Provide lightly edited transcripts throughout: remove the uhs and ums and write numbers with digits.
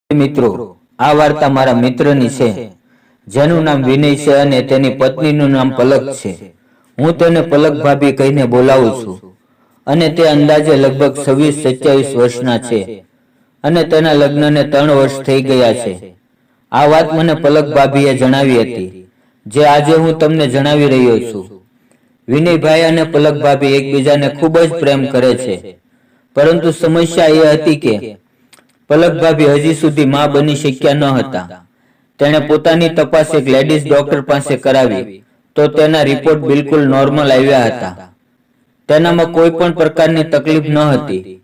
મિત્રો, આ વાર્તા મારા મિત્રની છે, જેનું નામ વિનય છે અને તેની પત્નીનું નામ પલક છે. હું તેને પલક ભાભી કહીને બોલાવું છું અને તે અંદાજે લગભગ 26-27 વર્ષના છે અને તેના લગ્નને 3 વર્ષ થઈ ગયા છે. આ વાત મને પલક ભાભીએ જણાવી હતી, જે આજે હું તમને જણાવી રહ્યો છું. વિનયભાઈ અને પલક ભાભી એકબીજાને ખૂબ જ પ્રેમ કરે છે, પરંતુ સમસ્યા એ હતી કે પલક ભાભી હજી સુધી માં બની શક્યા ન હતા. તેણે પોતાની તપાસ એક લેડીઝ ડોક્ટર પાસે કરાવી તો તેના રિપોર્ટ બિલકુલ નોર્મલ આવ્યા હતા. તેનામાં કોઈ પણ પ્રકારની તકલીફ ન હતી.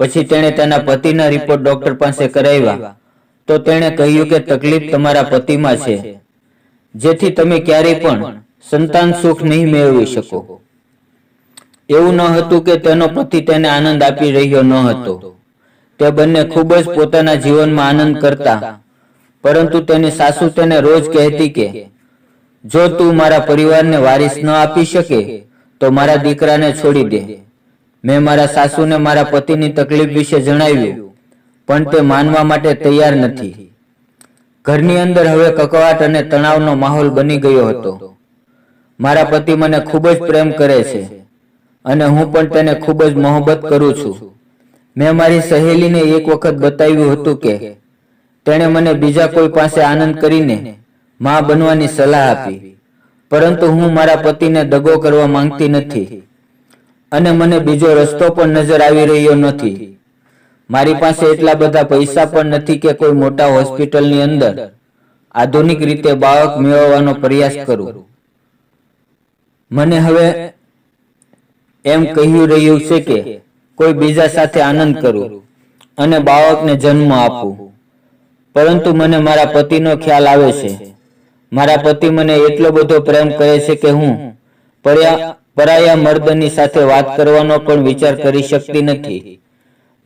પછી તેણે તેના પતિના રિપોર્ટ ડોક્ટર પાસે કરાવ્યા તો તેણે કહ્યું કે તકલીફ તમારા પતિમાં છે, જેથી તમે ક્યારેય પણ સંતાન સુખ નહીં મેળવી શકો. એવું ન હતું કે તેનો પતિ તેને આનંદ આપી રહ્યો ન હતો. તે બંને ખૂબ જ પોતાના જીવનમાં આનંદ કરતા, પરંતુ તેની સાસુ તેને રોજ કહેતી કે જો તું મારા પરિવારને વારિસ ન આપી શકે તો મારા દીકરાને છોડી દે. મેં મારા સાસુને મારા પતિની તકલીફ વિશે જણાવ્યું, પણ તે માનવા માટે તૈયાર નથી. ઘરની અંદર હવે કકળાટ અને તણાવનો માહોલ બની ગયો હતો. મારા પતિ મને ખૂબ જ પ્રેમ કરે છે અને હું પણ તેને ખૂબ જ મોહબ્બત કરું છું. મેં મારી સહેલીને એક વખત બતાવ્યું હતું કે તેણે મને બીજા કોઈ પાસે આનંદ કરીને માં બનવાની સલાહ આપી, પરંતુ હું મારા પતિને દગો કરવા માંગતી નથી અને મને બીજો રસ્તો પણ નજર આવી રહ્યો નથી. મારી પાસે એટલા બધા પૈસા પણ નથી કે કોઈ મોટા હોસ્પિટલની અંદર આધુનિક રીતે બાળક મેળવવાનો પ્રયાસ કરું. મને હવે એમ કહી રહ્યું છે કે કોઈ બીજા સાથે આનંદ કરું અને બાળકને જન્મ આપું, પરંતુ મને મારા પતિનો ખ્યાલ આવે છે. મારા પતિ મને એટલો બધો પ્રેમ કરે છે કે હું પરાયા મર્દની સાથે વાત કરવાનો પણ વિચાર કરી શકતી નથી.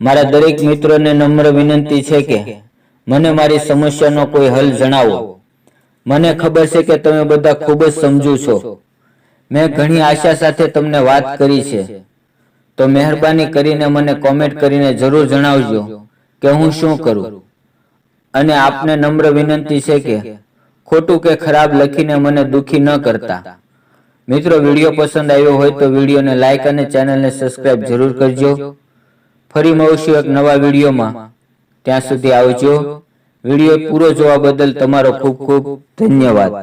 મારા દરેક મિત્રોને નમ્ર વિનંતી છે કે મને મારી સમસ્યાનો કોઈ હલ જણાવો. મને ખબર છે કે તમે બધા ખૂબ જ સમજુ છો. મેં ઘણી આશા સાથે તમને વાત કરી છે, તો મહેરબાની કરીને મને કોમેન્ટ કરીને જરૂર જણાવજો કે હું શું કરું. અને આપને નમ્ર વિનંતી છે કે ખોટું કે ખરાબ લખીને મને દુખી ન કરતા. મિત્રો, વિડીયો પસંદ આવ્યો હોય તો વિડીયોને લાઈક અને ચેનલને સબસ્ક્રાઇબ જરૂર કરજો. ફરી મળીશું એક નવા વિડીયોમાં. ત્યાં સુધી આવજો. વિડીયો પૂરો જોવા બદલ તમારો ખૂબ ખૂબ ધન્યવાદ.